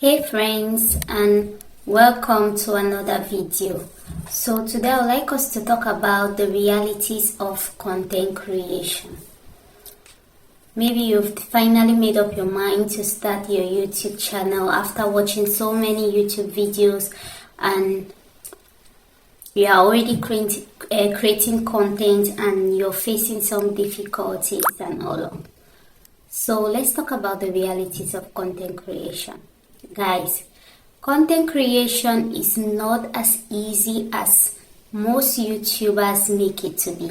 Hey friends, and welcome to another video. So today I would like us to talk about the realities of content creation. Maybe you've finally made up your mind to start your YouTube channel after watching so many YouTube videos, and you are already creating content and you're facing some difficulties and all. So let's talk about the realities of content creation. Guys, content creation is not as easy as most YouTubers make it to be.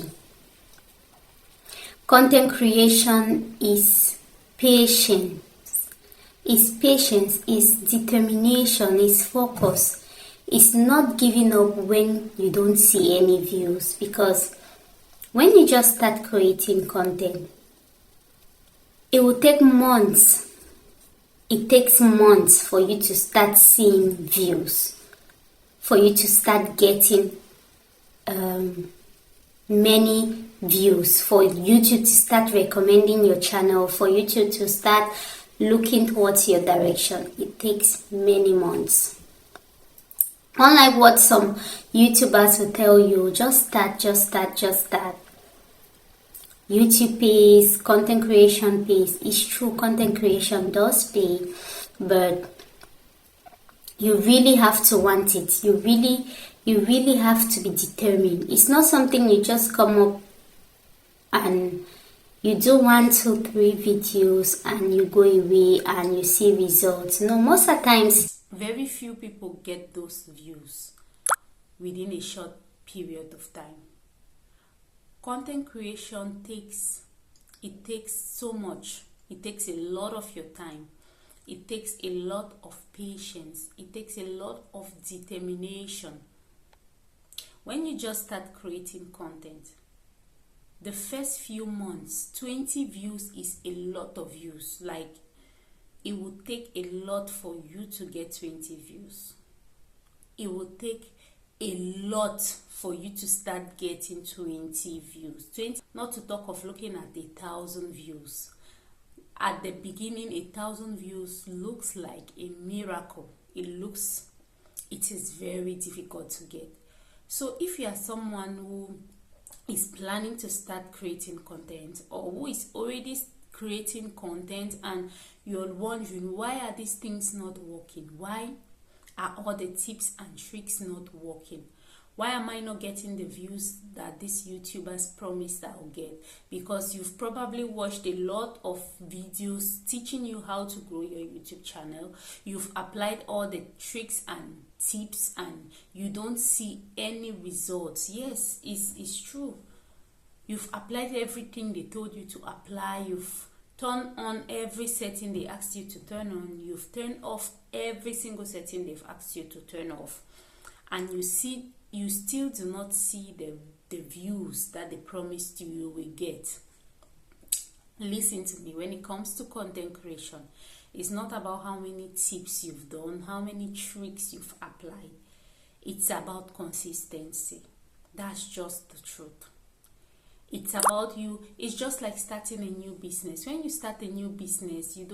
Content creation is patience. It's patience, it's determination, it's focus. It's not giving up when you don't see any views, because when you just start creating content, it will take months. It takes months for you to start seeing views, for you to start getting many views, for YouTube to start recommending your channel, for YouTube to start looking towards your direction. It takes many months. Unlike what some YouTubers will tell you, just start. YouTube pays, content creation pays. It's true, content creation does pay, but you really have to want it. You really have to be determined. It's not something you just come up and you do 1, 2, 3 videos and you go away and you see results. No, most of the times, very few people get those views within a short period of time. Content creation takes so much. It takes a lot of your time. It takes a lot of patience. It takes a lot of determination. When you just start creating content, the first few months, 20 views is a lot of views. Like, it would take a lot for you to get 20 views. It would take a lot for you to start getting 20 views. 20, not to talk of looking at 1,000 views. At the beginning, 1,000 views looks like a miracle. It is very difficult to get. So if you are someone who is planning to start creating content, or who is already creating content and you're wondering, why are these things not working? Why are all the tips and tricks not working? Why am I not getting the views that these YouTubers promised I will get? Because you've probably watched a lot of videos teaching you how to grow your YouTube channel. You've applied all the tricks and tips and you don't see any results. Yes, it's true. You've applied everything they told you to apply. You've turned on every setting they asked you to turn on. You've turned off every single setting they've asked you to turn off. And you still do not see the views that they promised you will get. Listen to me, when it comes to content creation, it's not about how many tips you've done, how many tricks you've applied. It's about consistency. That's just the truth. It's about you. It's just like starting a new business. When you start a new business, you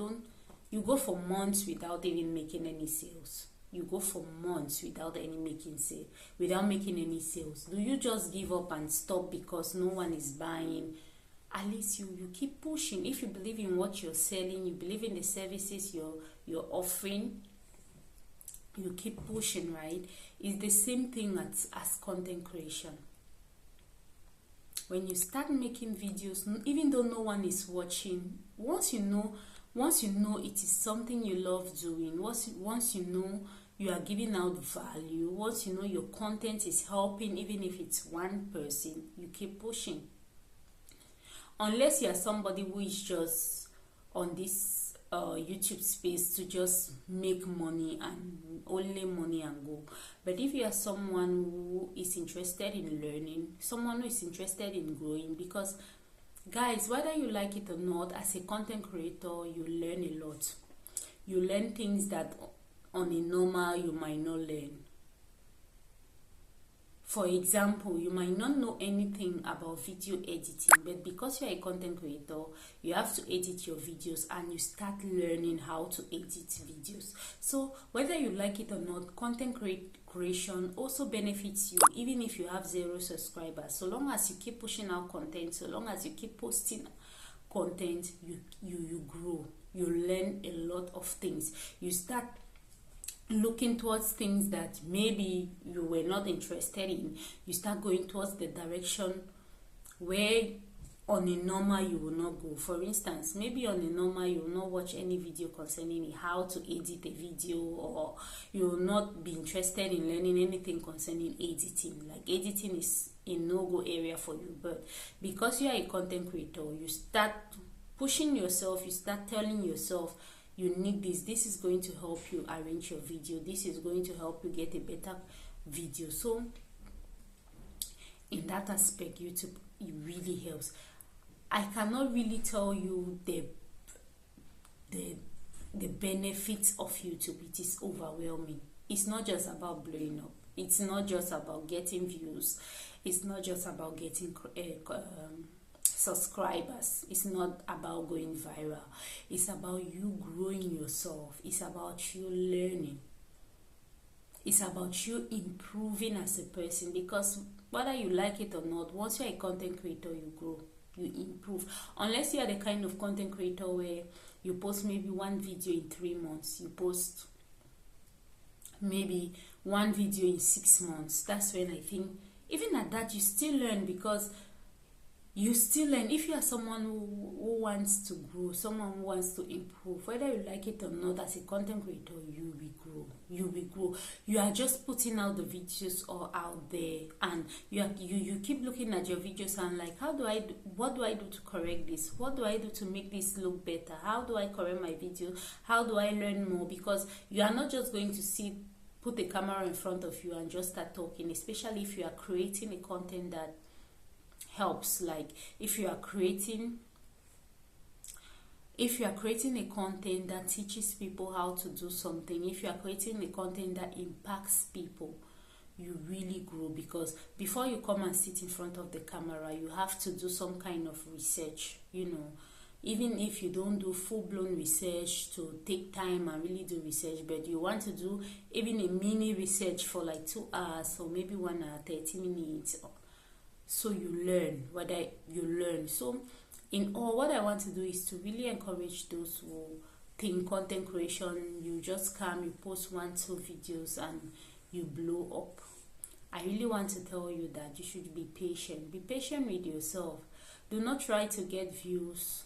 go for months without even making any sales. You go for months without making any sales. Do you just give up and stop because no one is buying? At least you keep pushing. If you believe in what you're selling, you believe in the services you're offering, you keep pushing, right? It's the same thing as content creation. When you start making videos, even though no one is watching, once you know it is something you love doing, once you know you are giving out value, once you know your content is helping, even if it's one person, you keep pushing. Unless you are somebody who is just on this YouTube space to just make money and only money and go. But if you are someone who is interested in learning, someone who is interested in growing, because guys, whether you like it or not, as a content creator, you learn a lot. You learn things that on a normal you might not learn. For example, you might not know anything about video editing, but because you're a content creator, you have to edit your videos and you start learning how to edit videos. So whether you like it or not, content creation also benefits you even if you have 0 subscribers. So long as you keep pushing out content, so long as you keep posting content, you grow. You learn a lot of things. You start looking towards things that maybe you were not interested in. You start going towards the direction where on a normal you will not go. For instance, maybe on a normal you will not watch any video concerning how to edit a video, or you will not be interested in learning anything concerning editing. Like editing is a no-go area for you, but because you are a content creator, you start pushing yourself, you start telling yourself, you need this. This is going to help you arrange your video. This is going to help you get a better video. So in that aspect, YouTube, it really helps. I cannot really tell you the benefits of YouTube. It is overwhelming. It's not just about blowing up. It's not just about getting views. It's not just about getting subscribers. It's not about going viral. It's about you growing yourself. It's about you learning. It's about you improving as a person, because whether you like it or not, once you're a content creator, you grow, you improve. Unless you are the kind of content creator where you post maybe one video in 3 months, you post maybe one video in 6 months, that's when I think even at that you still learn, because you still learn. If you are someone who wants to grow, someone who wants to improve, whether you like it or not, as a content creator, you will grow. You will grow. You are just putting out the videos all out there, and you keep looking at your videos and like, what do I do to correct this? What do I do to make this look better? How do I correct my video? How do I learn more? Because you are not just going to put a camera in front of you and just start talking, especially if you are creating a content that helps. Like if you are creating a content that teaches people how to do something, if you are creating a content that impacts people, you really grow. Because before you come and sit in front of the camera, you have to do some kind of research, even if you don't do full-blown research to take time and really do research, but you want to do even a mini research for like 2 hours or maybe 1 hour 30 minutes. So you learn. So in all, what I want to do is to really encourage those who think content creation, you just come, you post 1-2 videos and you blow up. I really want to tell you that you should be patient. Be patient with yourself. Do not try to get views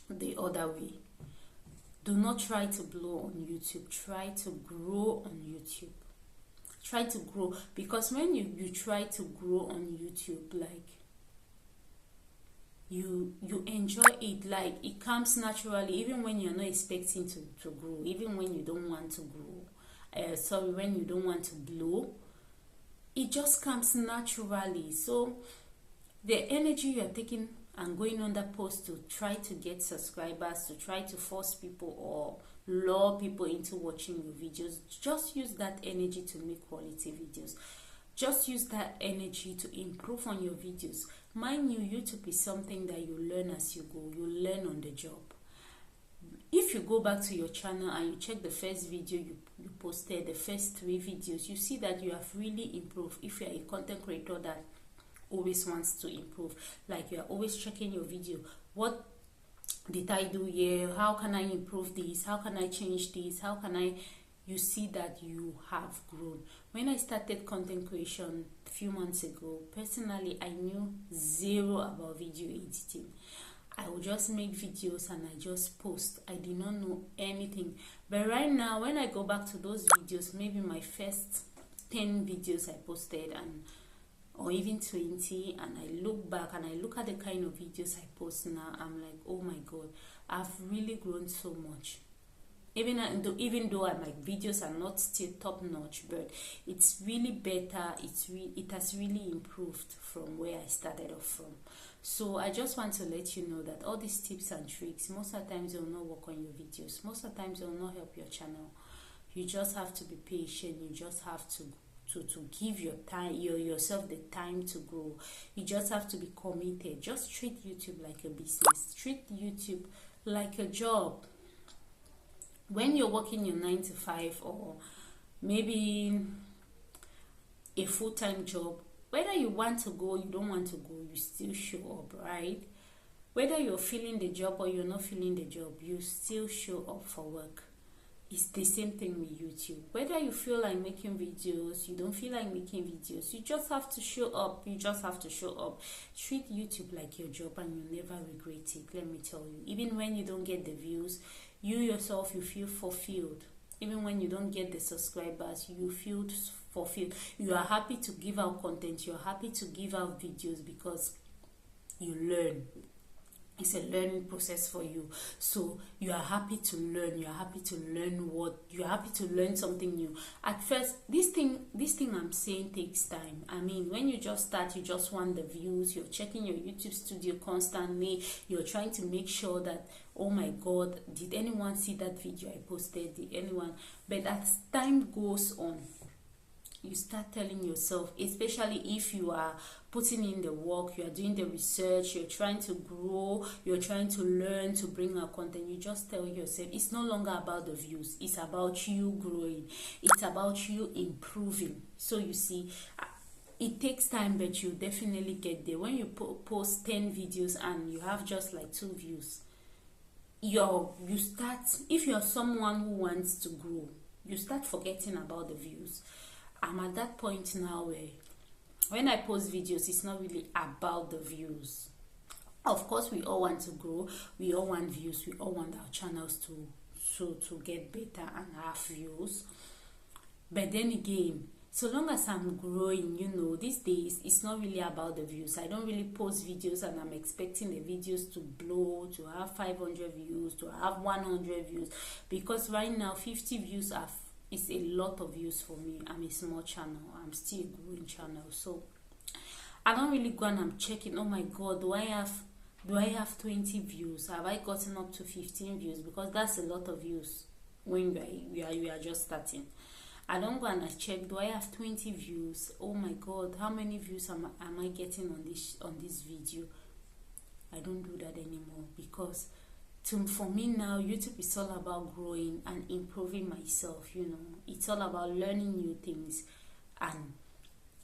the other way. Do not try to blow on YouTube. Try to grow on YouTube. Try to grow, because when you try to grow on YouTube, like you enjoy it, like it comes naturally, even when you're not expecting to grow, even when you don't want to grow, when you don't want to blow, it just comes naturally. So the energy you're taking and going on that post to try to get subscribers, to try to force people or lure people into watching your videos, just use that energy to make quality videos. Just use that energy to improve on your videos. Mind you, YouTube is something that you learn as you go. You learn on the job. If you go back to your channel and you check the first video you posted, the first 3 videos, you see that you have really improved. If you're a content creator that always wants to improve, like you are always checking your video, what did I do here? How can I improve this? How can I change this? You see that you have grown. When I started content creation a few months ago, personally, I knew 0 about video editing. I would just make videos and I just post. I did not know anything. But right now, when I go back to those videos, maybe my first 10 videos I posted, or even 20, and I look back and I look at the kind of videos I post now, I'm like, oh my god, I've really grown so much. Even though my videos are not still top notch, but it's really better. It has really improved from where I started off from. So I just want to let you know that all these tips and tricks, most of the times they will not work on your videos. Most of the times they will not help your channel. You just have to be patient. You just have to to give yourself the time to grow. You just have to be committed. Just treat YouTube like a business. Treat YouTube like a job. When you're working your 9 to 5 or maybe a full-time job, whether you want to go, you don't want to go, you still show up, right? Whether you're feeling the job or you're not feeling the job, you still show up for work. It's the same thing with YouTube. Whether you feel like making videos, you don't feel like making videos, you just have to show up. You just have to show up. Treat YouTube like your job and you never regret it. Let me tell you. Even when you don't get the views, you yourself, you feel fulfilled. Even when you don't get the subscribers, you feel fulfilled. You are happy to give out content. You are happy to give out videos because you learn. It's a learning process for you. So you are happy to learn. You are happy to learn you are happy to learn something new. At first, this thing I'm saying takes time. I mean, when you just start, you just want the views. You're checking your YouTube studio constantly. You're trying to make sure that, oh my God, did anyone see that video I posted? Did anyone? But as time goes on, you start telling yourself, especially if you are putting in the work, you are doing the research, you're trying to grow, you're trying to learn to bring out content, you just tell yourself it's no longer about the views, it's about you growing, it's about you improving. So you see, it takes time, but you definitely get there. When you post 10 videos and you have just like 2 views, you start, if you're someone who wants to grow, you start forgetting about the views. I'm at that point now where when I post videos, it's not really about the views. Of course, we all want to grow, we all want views, we all want our channels to get better and have views. But then again, so long as I'm growing, these days it's not really about the views. I don't really post videos and I'm expecting the videos to blow, to have 500 views, to have 100 views, because right now 50 views it's a lot of views for me. I'm a small channel. I'm still a growing channel. So I don't really go and I'm checking, oh my God, do I have 20 views? Have I gotten up to 15 views? Because that's a lot of views when you are just starting. I don't go and I check, do I have 20 views? Oh my God, how many views am I getting on this video? I don't do that anymore, because for me now, YouTube is all about growing and improving myself. It's all about learning new things. And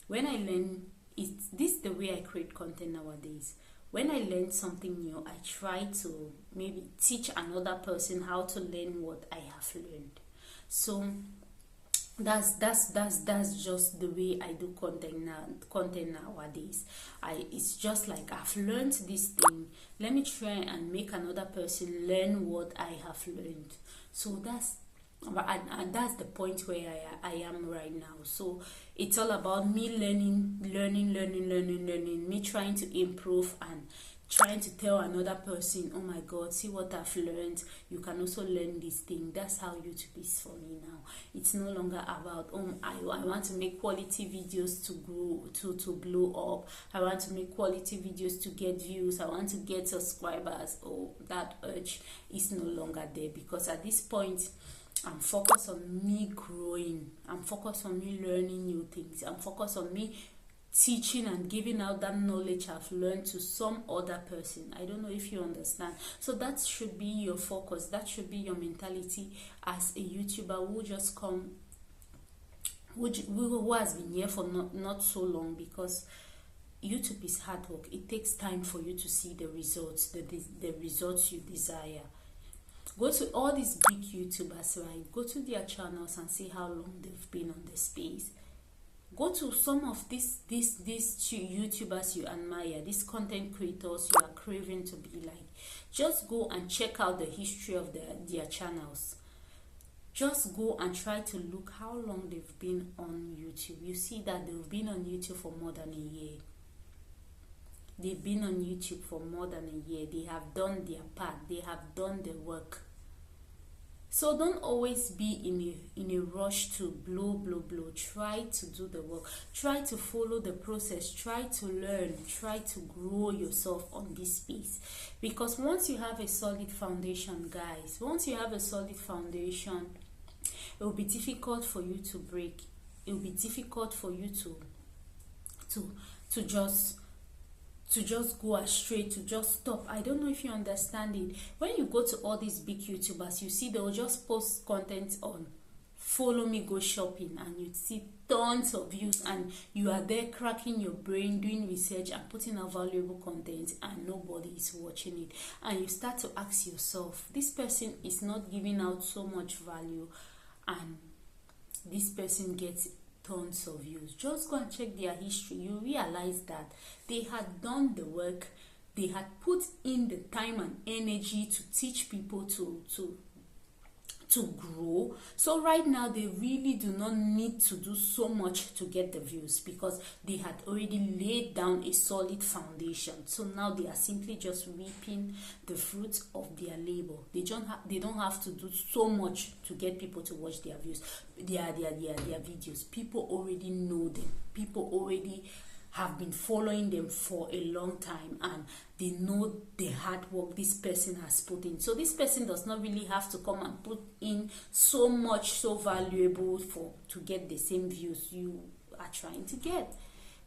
when I learn, this is the way I create content nowadays. When I learn something new, I try to maybe teach another person how to learn what I have learned. So that's just the way I do content nowadays. It's just like, I've learned this thing, let me try and make another person learn what I have learned. So that's the point where I am right now. So it's all about me learning, me trying to improve and trying to tell another person, oh my God, see what I've learned, you can also learn this thing. That's how YouTube is for me now. It's no longer about, I want to make quality videos to grow, to blow up. I want to make quality videos to get views. I want to get subscribers. That urge is no longer there, because at this point, I'm focused on me growing. I'm focused on me learning new things. I'm focused on me teaching and giving out that knowledge I've learned to some other person. I don't know if you understand. So that should be your focus. That should be your mentality as a YouTuber who just who has been here for not so long, because YouTube is hard work. It takes time for you to see the results, the results you desire. Go to all these big YouTubers, right? Go to their channels and see how long they've been on the space. Go to some of these YouTubers you admire, these content creators you are craving to be like. Just go and check out the history of their channels. Just go and try to look how long they've been on YouTube. You see that they've been on YouTube for more than a year. They've been on YouTube for more than a year. They have done their part. They have done the work. So don't always be in a rush to blow. Try to do the work. Try to follow the process. Try to learn. Try to grow yourself on this space. Because once you have a solid foundation, guys, once you have a solid foundation, it will be difficult for you to break. it will be difficult for you to just go astray, to just stop. I don't know if you understand it. When you go to all these big YouTubers, you see they'll just post content on follow me go shopping, and you see tons of views, and you are there cracking your brain, doing research and putting out valuable content, and nobody is watching it. And you start to ask yourself, this person is not giving out so much value, and this person gets tons of views. Just go and check their history. You realize that they had done the work, they had put in the time and energy to teach people to grow. So right now they really do not need to do so much to get the views, because they had already laid down a solid foundation. So now they are simply just reaping the fruits of their labor. They don't have to do so much to get people to watch their views, their videos. People already know them. People already have been following them for a long time, and they know the hard work this person has put in. So this person does not really have to come and put in so much, so valuable to get the same views you are trying to get.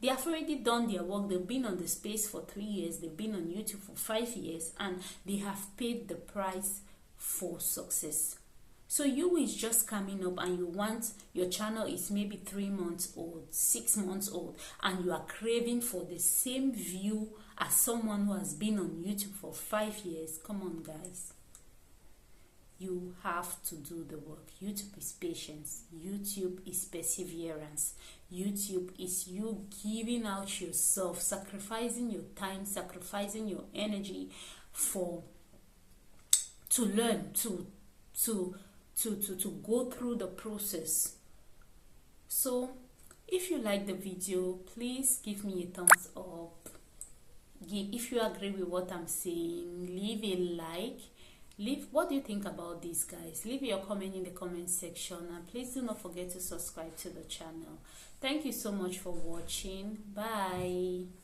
They have already done their work. They've been on the space for 3 years. They've been on YouTube for 5 years, and they have paid the price for success. So you is just coming up, and you want, your channel is maybe 3 months old, 6 months old, and you are craving for the same view as someone who has been on YouTube for 5 years. Come on, guys. You have to do the work. YouTube is patience. YouTube is perseverance. YouTube is you giving out yourself, sacrificing your time, sacrificing your energy to learn, to go through the process. So if you like the video, please give me a thumbs up. If you agree with what I'm saying, leave a like. What do you think about this, guys? Leave your comment in the comment section, and please do not forget to subscribe to the channel. Thank you so much for watching. Bye.